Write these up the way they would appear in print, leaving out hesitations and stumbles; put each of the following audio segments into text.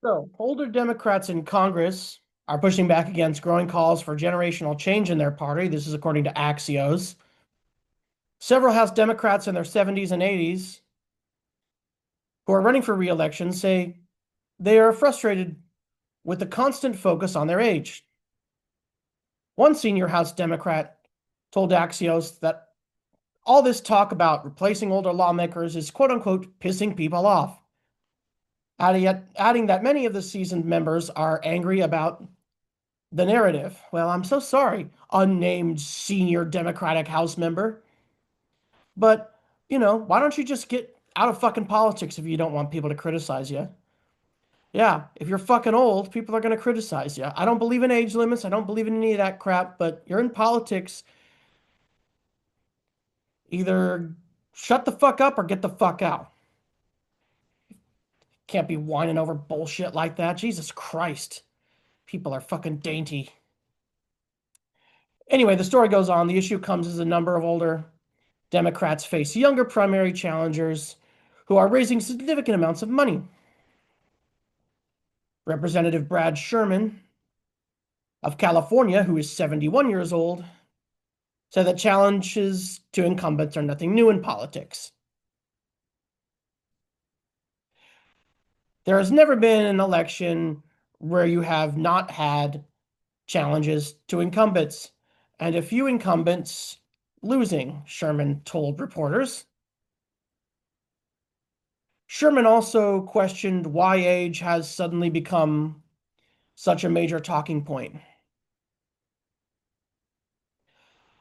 So, older Democrats in Congress are pushing back against growing calls for generational change in their party. This is according to Axios. Several House Democrats in their 70s and 80s who are running for re-election say they are frustrated with the constant focus on their age. One senior House Democrat told Axios that all this talk about replacing older lawmakers is quote unquote pissing people off, adding that many of the seasoned members are angry about the narrative. Well, I'm so sorry, unnamed senior Democratic House member. But, why don't you just get out of fucking politics if you don't want people to criticize you? Yeah, if you're fucking old, people are going to criticize you. I don't believe in age limits. I don't believe in any of that crap, but you're in politics. Either shut the fuck up or get the fuck out. Can't be whining over bullshit like that. Jesus Christ. People are fucking dainty. Anyway, the story goes on. The issue comes as a number of older Democrats face younger primary challengers who are raising significant amounts of money. Representative Brad Sherman of California, who is 71 years old, said that challenges to incumbents are nothing new in politics. There has never been an election where you have not had challenges to incumbents, and a few incumbents losing, Sherman told reporters. Sherman also questioned why age has suddenly become such a major talking point.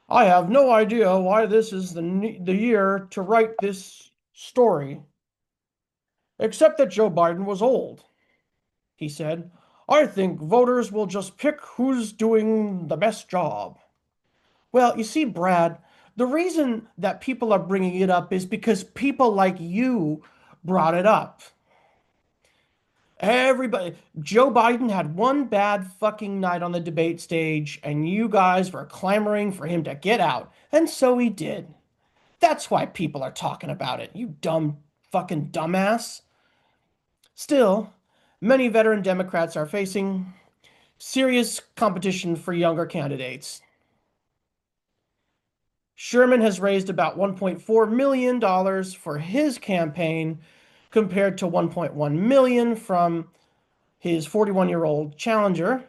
I have no idea why this is the year to write this story, except that Joe Biden was old, he said. I think voters will just pick who's doing the best job. Well, you see, Brad, the reason that people are bringing it up is because people like you brought it up. Everybody, Joe Biden had one bad fucking night on the debate stage, and you guys were clamoring for him to get out. And so he did. That's why people are talking about it, you dumb fucking dumbass. Still, many veteran Democrats are facing serious competition for younger candidates. Sherman has raised about $1.4 million for his campaign compared to $1.1 million from his 41-year-old challenger.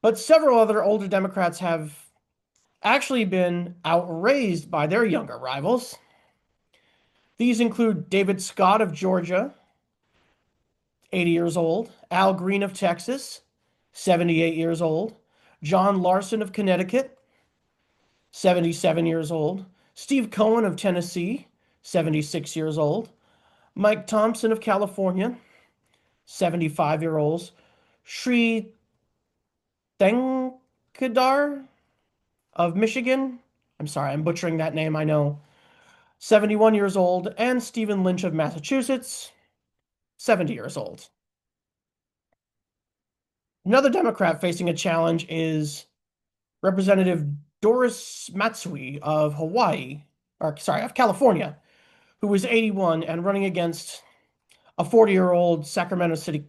But several other older Democrats have actually been outraised by their younger rivals. These include David Scott of Georgia, 80 years old, Al Green of Texas, 78 years old, John Larson of Connecticut, 77 years old, Steve Cohen of Tennessee, 76 years old, Mike Thompson of California, 75-year-olds, Sri Thenkadar of Michigan, I'm sorry, I'm butchering that name, I know, 71 years old, and Stephen Lynch of Massachusetts, 70 years old. Another Democrat facing a challenge is Representative Doris Matsui of of California, who is 81 and running against a 40-year-old Sacramento City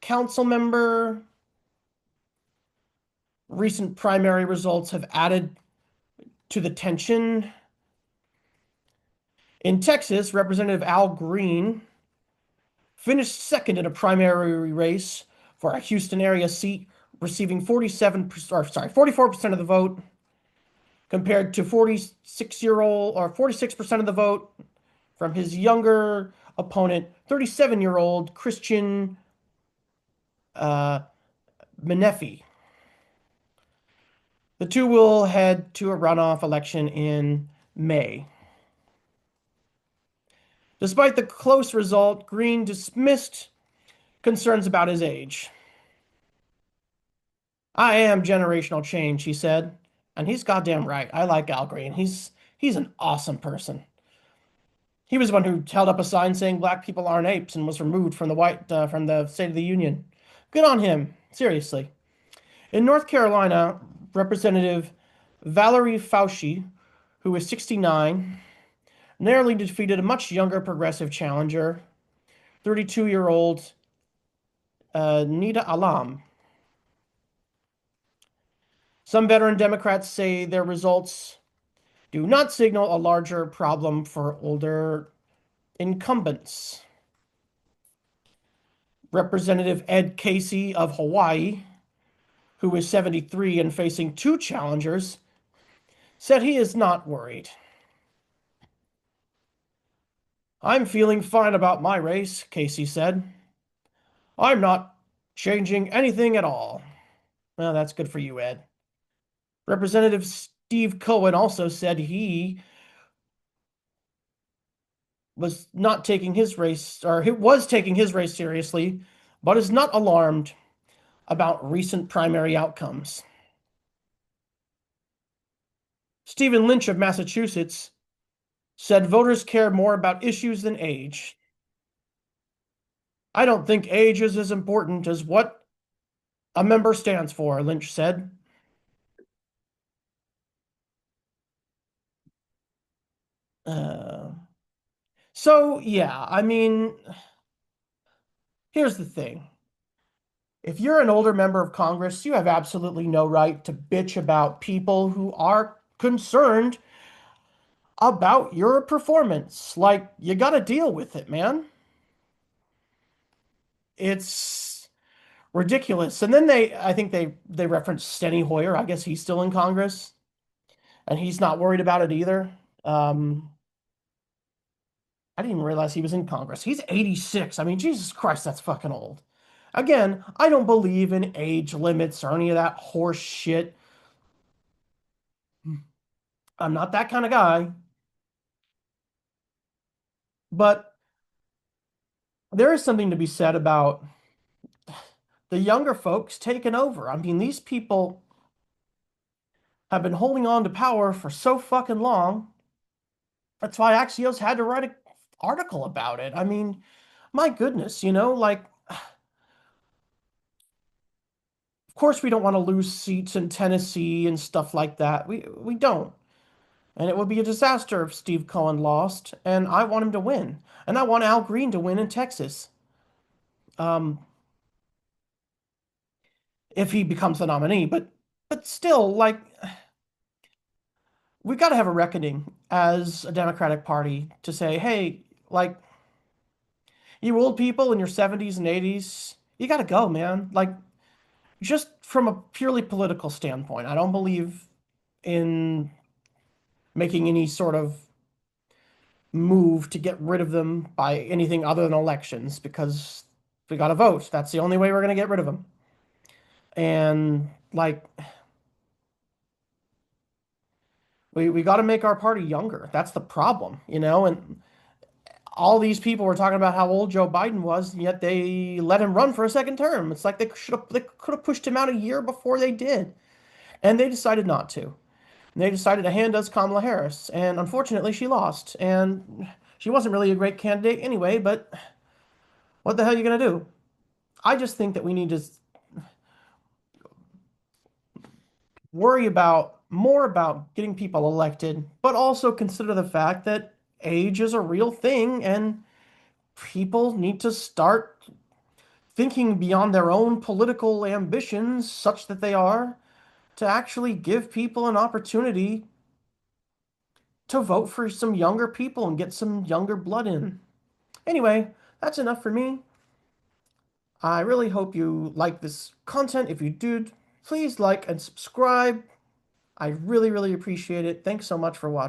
Council member. Recent primary results have added to the tension. In Texas, Representative Al Green finished second in a primary race for a Houston area seat, receiving 44% of the vote compared to 46% of the vote from his younger opponent, 37-year-old Christian Menefee. The two will head to a runoff election in May. Despite the close result, Green dismissed concerns about his age. I am generational change, he said, and he's goddamn right. I like Al Green. He's an awesome person. He was the one who held up a sign saying black people aren't apes and was removed from the State of the Union. Good on him, seriously. In North Carolina, Representative Valerie Fauci, who is 69, narrowly defeated a much younger progressive challenger, 32-year-old Nida Alam. Some veteran Democrats say their results do not signal a larger problem for older incumbents. Representative Ed Casey of Hawaii, who is 73 and facing two challengers, said he is not worried. I'm feeling fine about my race, Casey said. I'm not changing anything at all. Well, that's good for you, Ed. Representative Steve Cohen also said he was not taking his race, or he was taking his race seriously, but is not alarmed about recent primary outcomes. Stephen Lynch of Massachusetts said voters care more about issues than age. I don't think age is as important as what a member stands for, Lynch said. Uh, so, yeah, I mean, here's the thing. If you're an older member of Congress, you have absolutely no right to bitch about people who are concerned about your performance. Like, you got to deal with it, man. It's ridiculous. And then I think they referenced Steny Hoyer. I guess he's still in Congress, and he's not worried about it either. I didn't even realize he was in Congress. He's 86. I mean, Jesus Christ, that's fucking old. Again, I don't believe in age limits or any of that horse shit. I'm not that kind of guy. But there is something to be said about the younger folks taking over. I mean, these people have been holding on to power for so fucking long. That's why Axios had to write an article about it. I mean, my goodness, like, of course we don't want to lose seats in Tennessee and stuff like that. We don't. And it would be a disaster if Steve Cohen lost, and I want him to win. And I want Al Green to win in Texas. Um, if he becomes the nominee, but still, like, we got to have a reckoning as a Democratic Party to say, hey, like, you old people in your 70s and 80s, you got to go, man. Like, just from a purely political standpoint, I don't believe in making any sort of move to get rid of them by anything other than elections because we got to vote. That's the only way we're going to get rid of them. And, like, we got to make our party younger. That's the problem, And all these people were talking about how old Joe Biden was, and yet they let him run for a second term. It's like they could have pushed him out a year before they did, and they decided not to. And they decided to hand us Kamala Harris, and unfortunately, she lost. And she wasn't really a great candidate anyway. But what the hell are you gonna do? I just think that we need to worry about more about getting people elected, but also consider the fact that age is a real thing, and people need to start thinking beyond their own political ambitions, such that they are, to actually give people an opportunity to vote for some younger people and get some younger blood in. Anyway, that's enough for me. I really hope you like this content. If you did, please like and subscribe. I really, really appreciate it. Thanks so much for watching.